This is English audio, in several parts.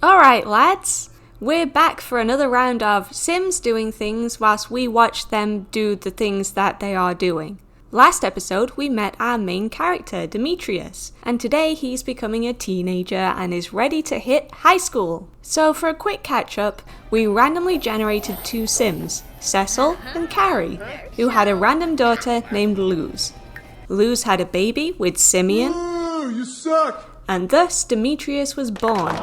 Alright lads, we're back for another round of Sims doing things whilst we watch them do the things that they are doing. Last episode we met our main character, Demetrius, and today he's becoming a teenager and is ready to hit high school. So for a quick catch up, we randomly generated two Sims, Cecil and Carrie, who had a random daughter named Luz. Luz had a baby with Simeon. Ooh, you suck! And thus Demetrius was born.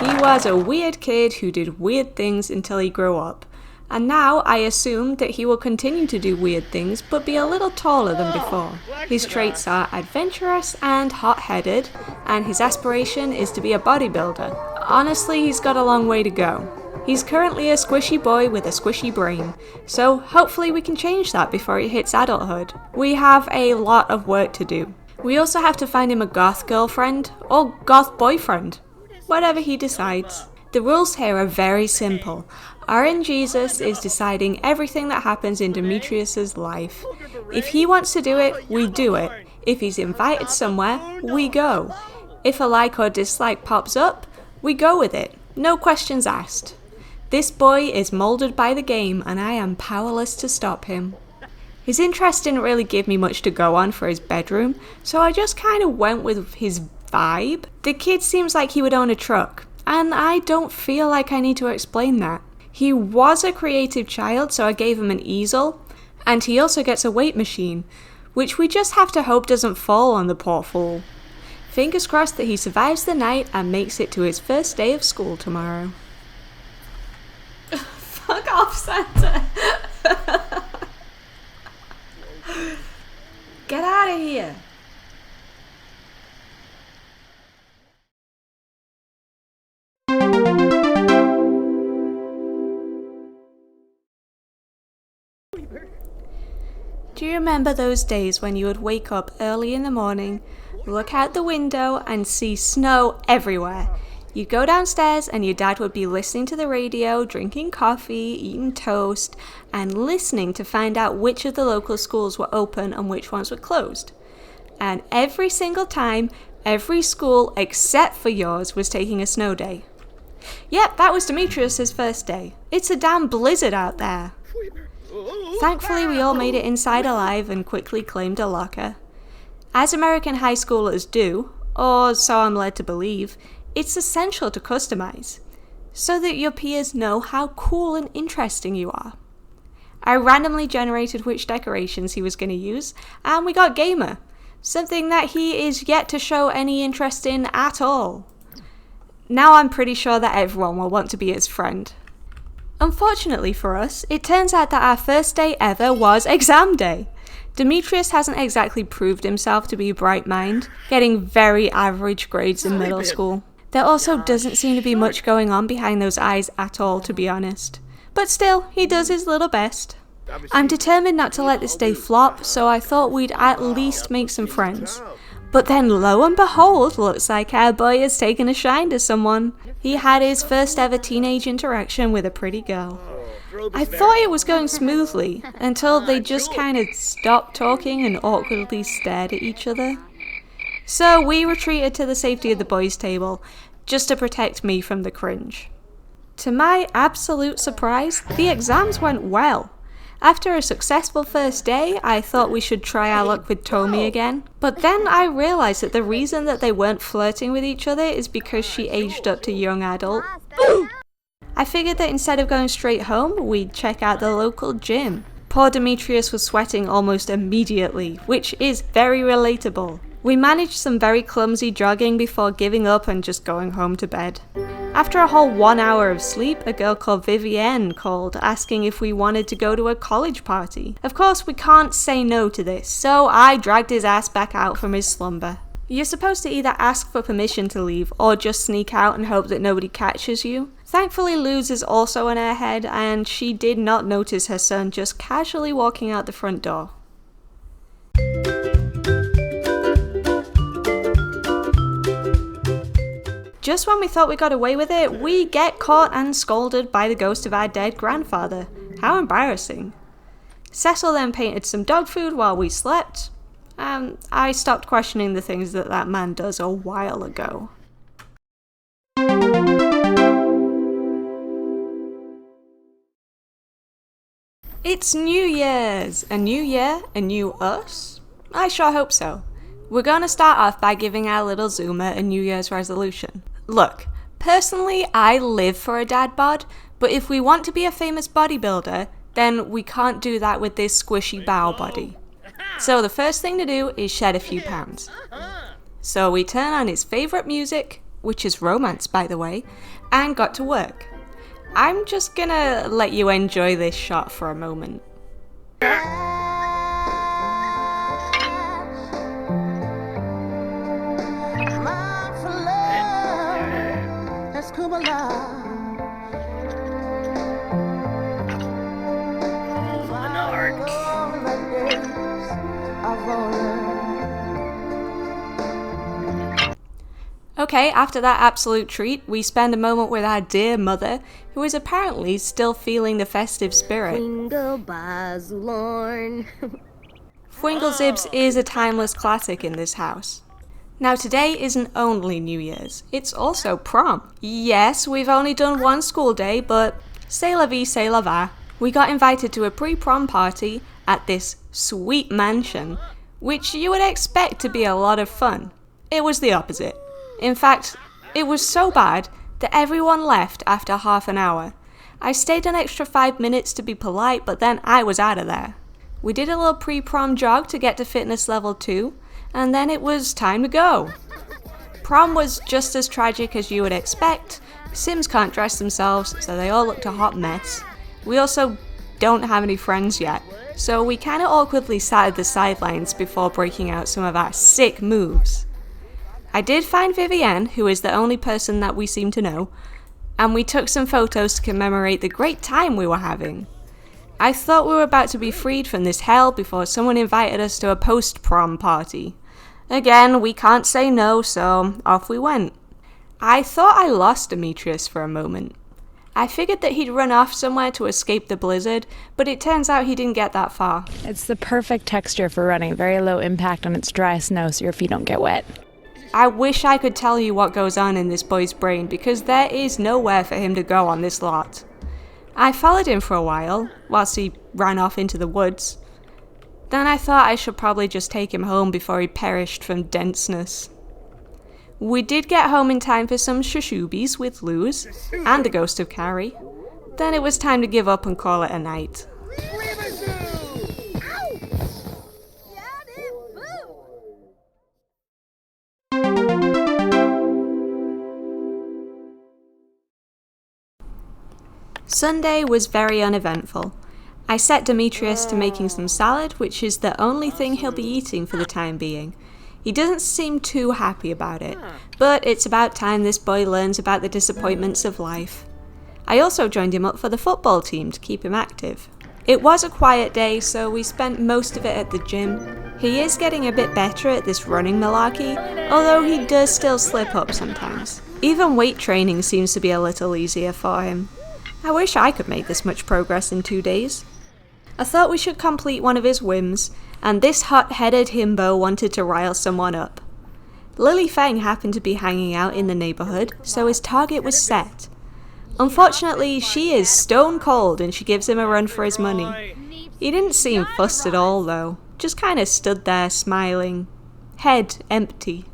He was a weird kid who did weird things until he grew up. And now I assume that he will continue to do weird things but be a little taller than before. His traits are adventurous and hot-headed, and his aspiration is to be a bodybuilder. Honestly, he's got a long way to go. He's currently a squishy boy with a squishy brain, so hopefully we can change that before he hits adulthood. We have a lot of work to do. We also have to find him a goth girlfriend, or goth boyfriend, whatever he decides. The rules here are very simple. RNGesus is deciding everything that happens in Demetrius's life. If he wants to do it, we do it. If he's invited somewhere, we go. If a like or dislike pops up, we go with it. No questions asked. This boy is moulded by the game and I am powerless to stop him. His interest didn't really give me much to go on for his bedroom, so I just kind of went with his vibe. The kid seems like he would own a truck, and I don't feel like I need to explain that. He was a creative child, so I gave him an easel, and he also gets a weight machine, which we just have to hope doesn't fall on the poor fool. Fingers crossed that he survives the night and makes it to his first day of school tomorrow. Fuck off, Santa! Get out of here! Do you remember those days when you would wake up early in the morning, look out the window and see snow everywhere? You'd go downstairs and your dad would be listening to the radio, drinking coffee, eating toast, and listening to find out which of the local schools were open and which ones were closed. And every single time, every school except for yours was taking a snow day. Yep, that was Demetrius's first day. It's a damn blizzard out there. Thankfully, we all made it inside alive and quickly claimed a locker. As American high schoolers do, or so I'm led to believe, it's essential to customize, so that your peers know how cool and interesting you are. I randomly generated which decorations he was going to use, and we got Gamer, something that he is yet to show any interest in at all. Now I'm pretty sure that everyone will want to be his friend. Unfortunately for us, it turns out that our first day ever was exam day. Demetrius hasn't exactly proved himself to be a bright mind, getting very average grades in middle school. There also doesn't seem to be much going on behind those eyes at all, to be honest. But still, he does his little best. I'm determined not to let this day flop, so I thought we'd at least make some friends. But then lo and behold, looks like our boy has taken a shine to someone. He had his first ever teenage interaction with a pretty girl. I thought it was going smoothly, until they just kind of stopped talking and awkwardly stared at each other. So we retreated to the safety of the boys' table, just to protect me from the cringe. To my absolute surprise, the exams went well. After a successful first day, I thought we should try our luck with Tommy again. But then I realised that the reason that they weren't flirting with each other is because she aged up to young adult. I figured that instead of going straight home, we'd check out the local gym. Poor Demetrius was sweating almost immediately, which is very relatable. We managed some very clumsy jogging before giving up and just going home to bed. After a whole 1 hour of sleep, a girl called Vivienne called, asking if we wanted to go to a college party. Of course, we can't say no to this, so I dragged his ass back out from his slumber. You're supposed to either ask for permission to leave, or just sneak out and hope that nobody catches you. Thankfully, Luz is also an airhead, and she did not notice her son just casually walking out the front door. Just when we thought we got away with it, we get caught and scolded by the ghost of our dead grandfather. How embarrassing. Cecil then painted some dog food while we slept. I stopped questioning the things that man does a while ago. It's New Year's! A new year? A new us? I sure hope so. We're gonna start off by giving our little Zoomer a New Year's resolution. Look, personally I live for a dad bod, but if we want to be a famous bodybuilder, then we can't do that with this squishy bow body. So the first thing to do is shed a few pounds. So we turn on his favourite music, which is romance by the way, and got to work. I'm just gonna let you enjoy this shot for a moment. Okay, after that absolute treat, we spend a moment with our dear mother, who is apparently still feeling the festive spirit. Fwinglezibs is a timeless classic in this house. Now today isn't only New Year's, it's also prom. Yes, we've only done one school day, but c'est la vie, c'est la va. We got invited to a pre-prom party at this sweet mansion, which you would expect to be a lot of fun. It was the opposite. In fact, it was so bad that everyone left after half an hour. I stayed an extra 5 minutes to be polite, but then I was out of there. We did a little pre-prom jog to get to fitness level 2, and then it was time to go. Prom was just as tragic as you would expect. Sims can't dress themselves, so they all looked a hot mess. We also don't have any friends yet, so we kinda awkwardly sat at the sidelines before breaking out some of our sick moves. I did find Vivienne, who is the only person that we seem to know, and we took some photos to commemorate the great time we were having. I thought we were about to be freed from this hell before someone invited us to a post-prom party. Again, we can't say no, so off we went. I thought I lost Demetrius for a moment. I figured that he'd run off somewhere to escape the blizzard, but it turns out he didn't get that far. It's the perfect texture for running, very low impact on its dry snow so your feet don't get wet. I wish I could tell you what goes on in this boy's brain, because there is nowhere for him to go on this lot. I followed him for a while, whilst he ran off into the woods. Then I thought I should probably just take him home before he perished from denseness. We did get home in time for some shushubies with Luz, and the ghost of Carrie. Then it was time to give up and call it a night. Sunday was very uneventful. I set Demetrius to making some salad, which is the only thing he'll be eating for the time being. He doesn't seem too happy about it, but it's about time this boy learns about the disappointments of life. I also joined him up for the football team to keep him active. It was a quiet day, so we spent most of it at the gym. He is getting a bit better at this running malarkey, although he does still slip up sometimes. Even weight training seems to be a little easier for him. I wish I could make this much progress in 2 days. I thought we should complete one of his whims, and this hot-headed himbo wanted to rile someone up. Lily Feng happened to be hanging out in the neighbourhood, so his target was set. Unfortunately, she is stone cold and she gives him a run for his money. He didn't seem fussed at all though, just kinda stood there smiling, head empty.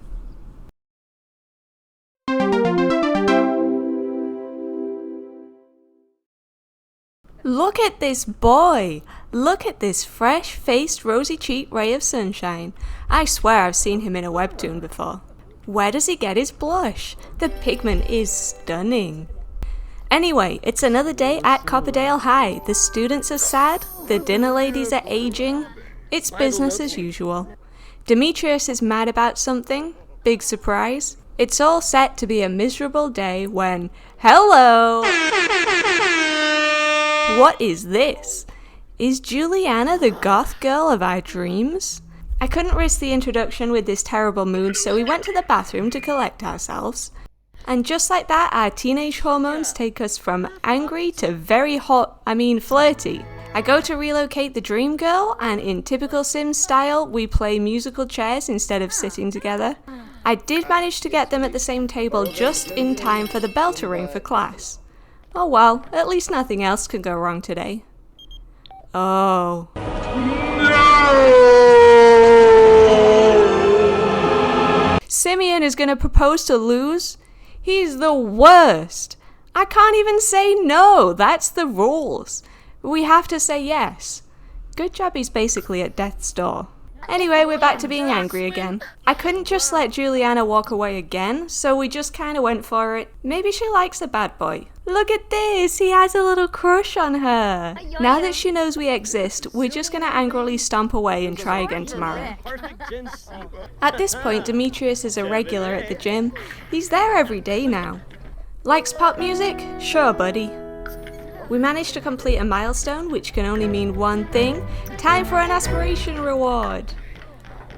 Look at this boy! Look at this fresh-faced, rosy-cheeked ray of sunshine. I swear I've seen him in a webtoon before. Where does he get his blush? The pigment is stunning. Anyway, it's another day at Copperdale High. The students are sad, the dinner ladies are aging. It's business as usual. Demetrius is mad about something. Big surprise. It's all set to be a miserable day when... Hello! What is this? Is Juliana the goth girl of our dreams? I couldn't risk the introduction with this terrible mood, so we went to the bathroom to collect ourselves. And just like that, our teenage hormones take us from angry to very flirty. I go to relocate the dream girl, and in typical Sims style, we play musical chairs instead of sitting together. I did manage to get them at the same table just in time for the bell to ring for class. Oh well, at least nothing else could go wrong today. Oh. Simeon is gonna propose to Luz? He's the worst. I can't even say no. That's the rules. We have to say yes. Good job he's basically at death's door. Anyway, we're back to being angry again. I couldn't just let Juliana walk away again, so we just kinda went for it. Maybe she likes the bad boy. Look at this, he has a little crush on her. Now that she knows we exist, we're just gonna angrily stomp away and try again tomorrow. At this point, Demetrius is a regular at the gym. He's there every day now. Likes pop music? Sure, buddy. We managed to complete a milestone, which can only mean one thing. Time for an aspiration reward.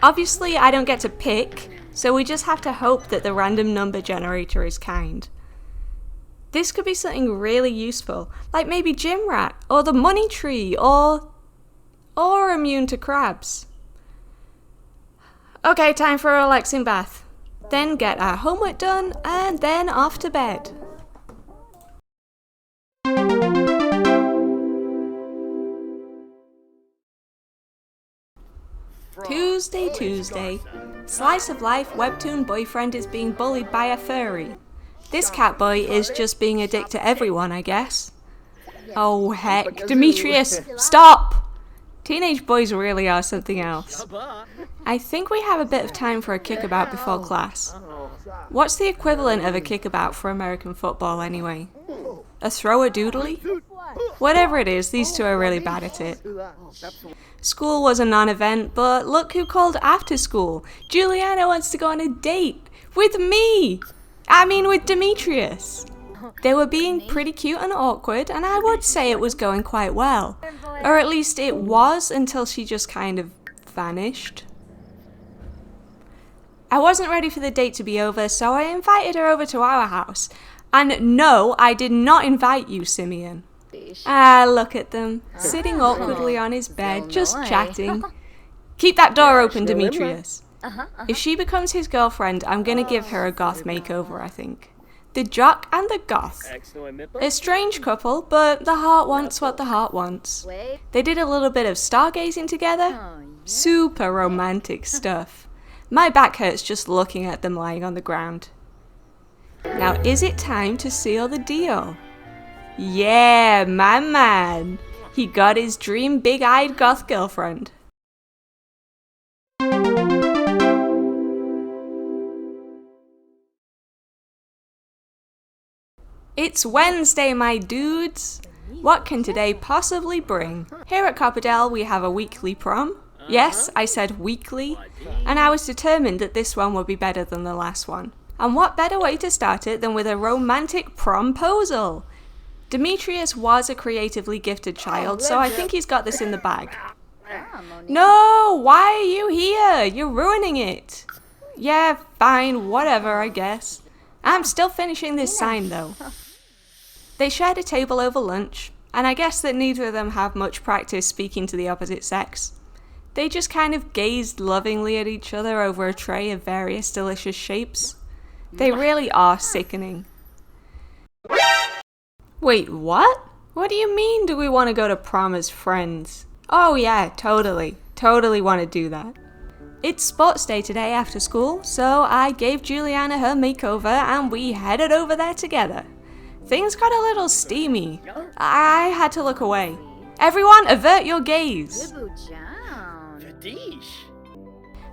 Obviously, I don't get to pick, so we just have to hope that the random number generator is kind. This could be something really useful, like maybe Gym Rat, or the Money Tree, or immune to crabs. Okay, time for a relaxing bath. Then get our homework done, and then off to bed. Tuesday. Slice of life webtoon boyfriend is being bullied by a furry. This cat boy is just being a dick to everyone, I guess. Oh heck, Demetrius, stop! Teenage boys really are something else. I think we have a bit of time for a kickabout before class. What's the equivalent of a kickabout for American football anyway? A throw-a-doodly? Whatever it is, these two are really bad at it. School was a non-event, but look who called after school. Juliana wants to go on a date. With me! I mean with Demetrius. They were being pretty cute and awkward, and I would say it was going quite well. Or at least it was until she just kind of vanished. I wasn't ready for the date to be over, so I invited her over to our house. And no, I did not invite you, Simeon. Ah, look at them, sitting awkwardly on his bed, just chatting. Keep that door open, Demetrius. If she becomes his girlfriend, I'm gonna give her a goth makeover, I think. The jock and the goth. A strange couple, but the heart wants what the heart wants. They did a little bit of stargazing together. Super romantic stuff. My back hurts just looking at them lying on the ground. Now, is it time to seal the deal? Yeah, my man. He got his dream big-eyed goth girlfriend. It's Wednesday, my dudes. What can today possibly bring? Here at Copperdale, we have a weekly prom. Yes, I said weekly. And I was determined that this one would be better than the last one. And what better way to start it than with a romantic promposal? Demetrius was a creatively gifted child, so I think he's got this in the bag. No, why are you here? You're ruining it. Yeah, fine, whatever, I guess. I'm still finishing this sign, though. They shared a table over lunch, and I guess that neither of them have much practice speaking to the opposite sex. They just kind of gazed lovingly at each other over a tray of various delicious shapes. They really are sickening. Wait, what? What do you mean, do we want to go to prom as friends? Oh yeah, totally want to do that. It's sports day today after school, so I gave Juliana her makeover and we headed over there together. Things got a little steamy. I had to look away. Everyone, avert your gaze.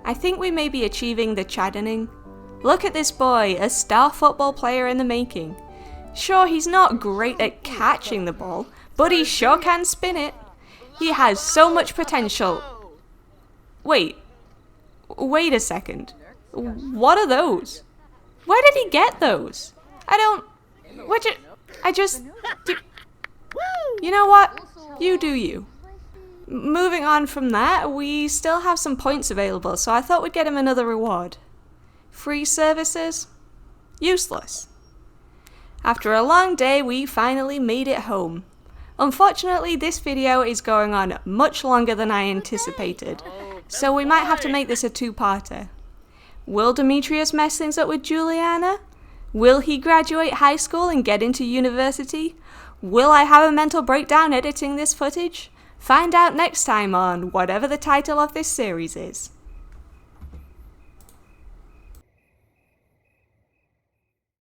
I think we may be achieving the chaddening. Look at this boy, a star football player in the making. Sure, he's not great at catching the ball, but he sure can spin it. He has so much potential. Wait a second. What are those? Where did he get those? You know what? You do you. Moving on from that, we still have some points available, so I thought we'd get him another reward. Free services? Useless. After a long day, we finally made it home. Unfortunately, this video is going on much longer than I anticipated, so we might have to make this a two-parter. Will Demetrius mess things up with Juliana? Will he graduate high school and get into university? Will I have a mental breakdown editing this footage? Find out next time on whatever the title of this series is.